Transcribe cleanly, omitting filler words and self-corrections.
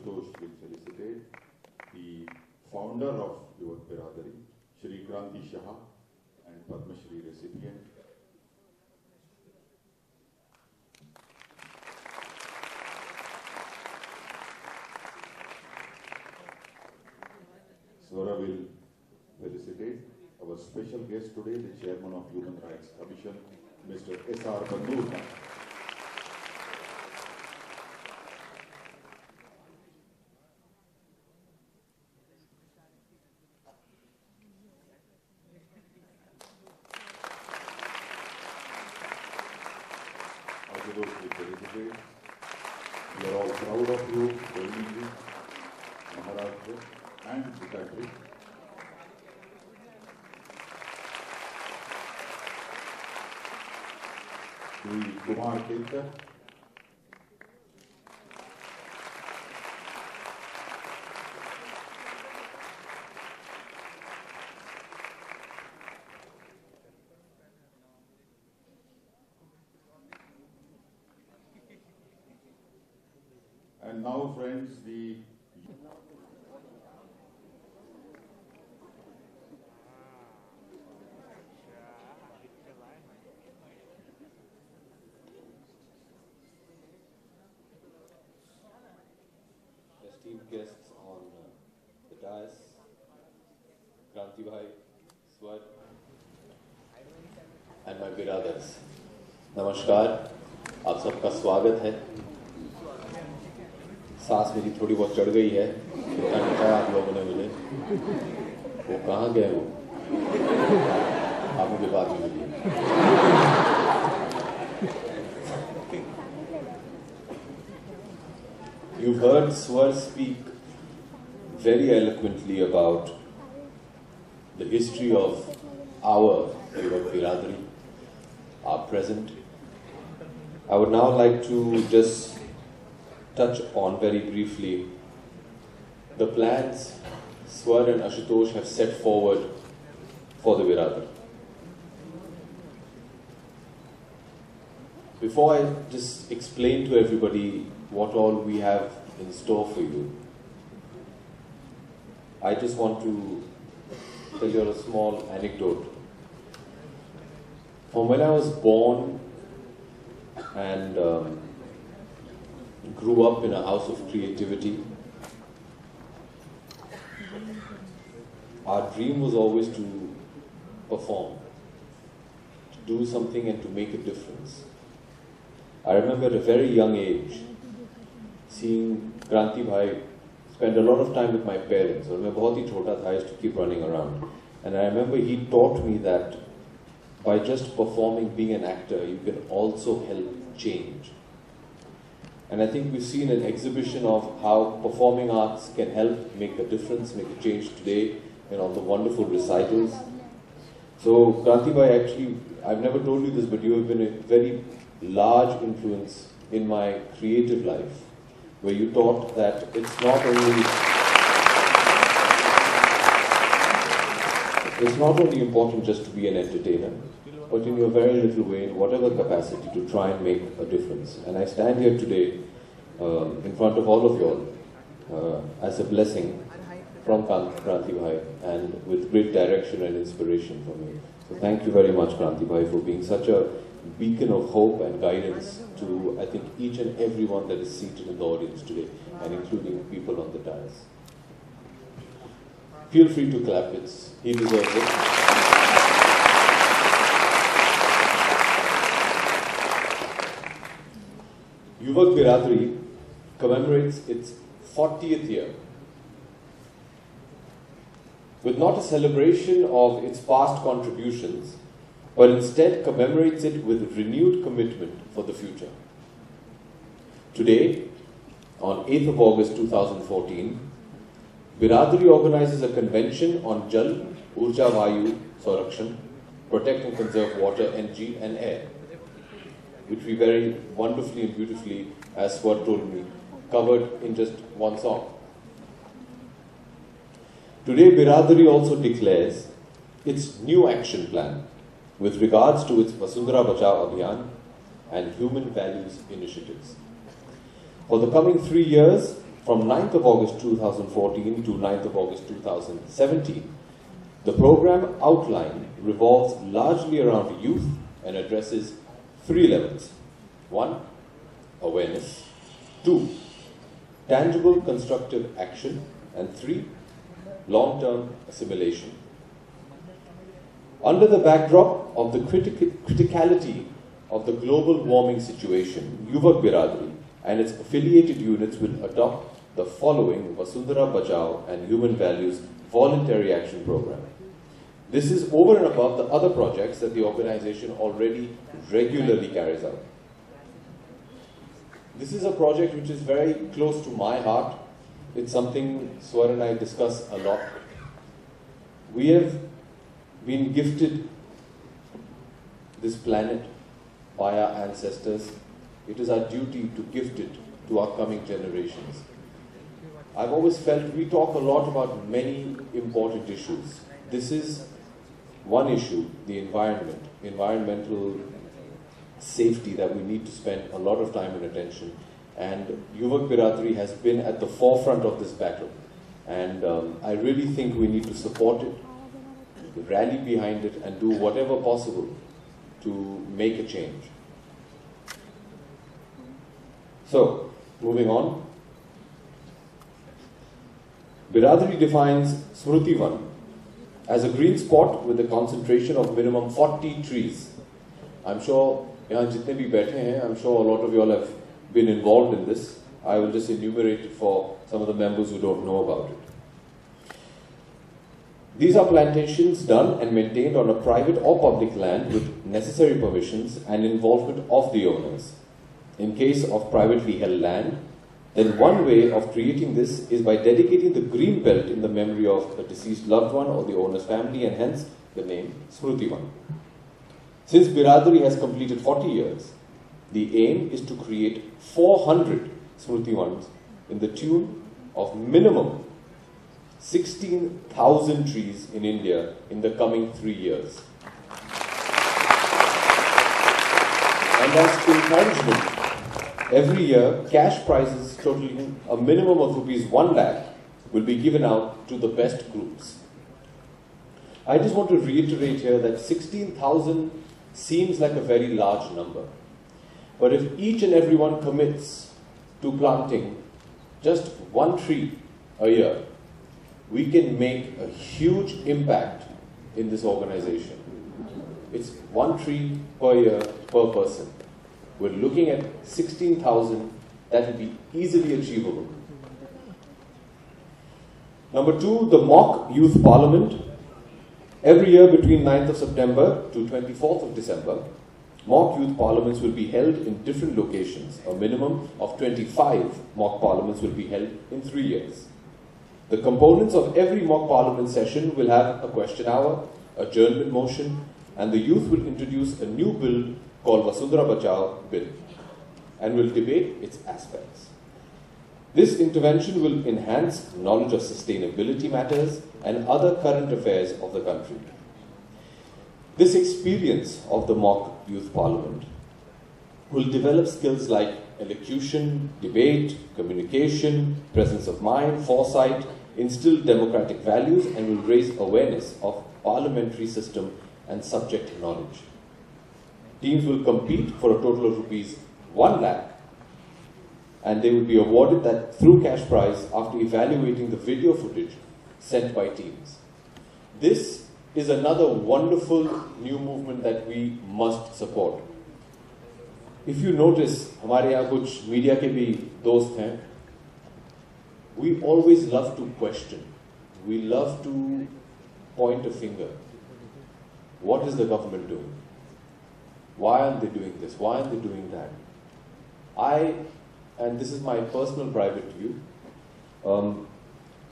Ashutosh will felicitate the founder of Yuvak Biradari, Shri Kranti Shah, and Padma Shri recipient. Swara will felicitate our special guest today, the Chairman of Human Rights Commission, Mr. S.R. Bandurkar. We are all proud of you, Delhi, Maharashtra, and the country. Kumar Kilkar. And now, friends, the esteemed guests on the dais, Kranti Bhai, Swar, and my biradars. नमस्कार, आप सबका स्वागत है। सांस मेरी थोड़ी बहुत चढ़ गई है, इतना बताया आप लोगों ने मुझे। वो कहाँ गए वो? आप मुझे बाद में मिलिए। You've heard Swar speak very eloquently about the history of our Yuvak Biradari, our present. I would now like to just touch on very briefly the plans Swar and Ashutosh have set forward for the Biradari. Before I just explain to everybody what all we have in store for you, I just want to tell you a small anecdote. From when I was born and grew up in a house of creativity, our dream was always to perform, to do something and to make a difference. I remember at a very young age seeing Kranti Bhai spend a lot of time with my parents. When I was very small, I used to keep running around. And I remember he taught me that by just performing, being an actor, you can also help change. And I think we've seen an exhibition of how performing arts can help make a difference, make a change today in all the wonderful recitals. So Kranti Bhai, actually, I've never told you this, but you have been a very large influence in my creative life, where you taught that it's not only important just to be an entertainer, but in your very little way, in whatever capacity, to try and make a difference. And I stand here today in front of all of you all as a blessing from Kranti Bhai, and with great direction and inspiration from you. So thank you very much, Kranti Bhai, for being such a beacon of hope and guidance to, I think, each and everyone that is seated in the audience today, and including people on the dais. Feel free to clap, he deserves it. Yuvak Biradari commemorates its 40th year with not a celebration of its past contributions, but instead commemorates it with renewed commitment for the future. Today, on 8th of August 2014, Biradari organizes a convention on Jal, Urja Vayu, Sarakshan, protect and conserve water, energy and air, which we very wonderfully and beautifully, as Swar told me, covered in just one song. Today, Biradari also declares its new action plan with regards to its Vasundhara Bachao Abhiyan and human values initiatives. For the coming 3 years, from 9th of August 2014 to 9th of August 2017, the program outline revolves largely around youth and addresses 3 levels. 1. Awareness. 2. Tangible constructive action. And 3. Long-term assimilation. Under the backdrop of the criticality of the global warming situation, Yuvak Biradari and its affiliated units will adopt the following Vasundhara Bachao and Human Values Voluntary Action Program. This is over and above the other projects that the organization already regularly carries out. This is a project which is very close to my heart. It's something Swar and I discuss a lot. We have been gifted this planet by our ancestors. It is our duty to gift it to our coming generations. I've always felt we talk a lot about many important issues. This is one issue, the environment, environmental safety, that we need to spend a lot of time and attention. And Yuvak Biradari has been at the forefront of this battle. And I really think we need to support it, rally behind it, and do whatever possible to make a change. So, moving on. Biradari defines Smrutivan as a green spot with a concentration of minimum 40 trees. I'm sure, I'm sure a lot of you all have been involved in this. I will just enumerate it for some of the members who don't know about it. These are plantations done and maintained on a private or public land with necessary permissions and involvement of the owners. In case of privately held land, then one way of creating this is by dedicating the green belt in the memory of a deceased loved one or the owner's family, and hence the name Smrutivan. Since Biradari has completed 40 years, the aim is to create 400 Smrutivans in the tune of minimum 16,000 trees in India in the coming 3 years. And as encouragement, every year, cash prizes totaling a minimum of rupees 1 lakh will be given out to the best groups. I just want to reiterate here that 16,000 seems like a very large number. But if each and everyone commits to planting just 1 tree a year, we can make a huge impact in this organization. It's 1 tree per year per person. We're looking at 16,000, that will be easily achievable. Number 2, the mock youth parliament. Every year between 9th of September to 24th of December, mock youth parliaments will be held in different locations. A minimum of 25 mock parliaments will be held in 3 years. The components of every mock parliament session will have a question hour, adjournment motion, and the youth will introduce a new bill called Vasundhara Bachao Bill and will debate its aspects. This intervention will enhance knowledge of sustainability matters and other current affairs of the country. This experience of the mock youth parliament will develop skills like elocution, debate, communication, presence of mind, foresight, instill democratic values, and will raise awareness of parliamentary system and subject knowledge. Teams will compete for a total of rupees 1 lakh, and they will be awarded that through cash prize after evaluating the video footage sent by teams. This is another wonderful new movement that we must support. If you notice, हमारे यहाँ कुछ media के भी दोस्त हैं, we always love to question. We love to point a finger. What is the government doing? Why aren't they doing this? Why aren't they doing that? And this is my personal private view,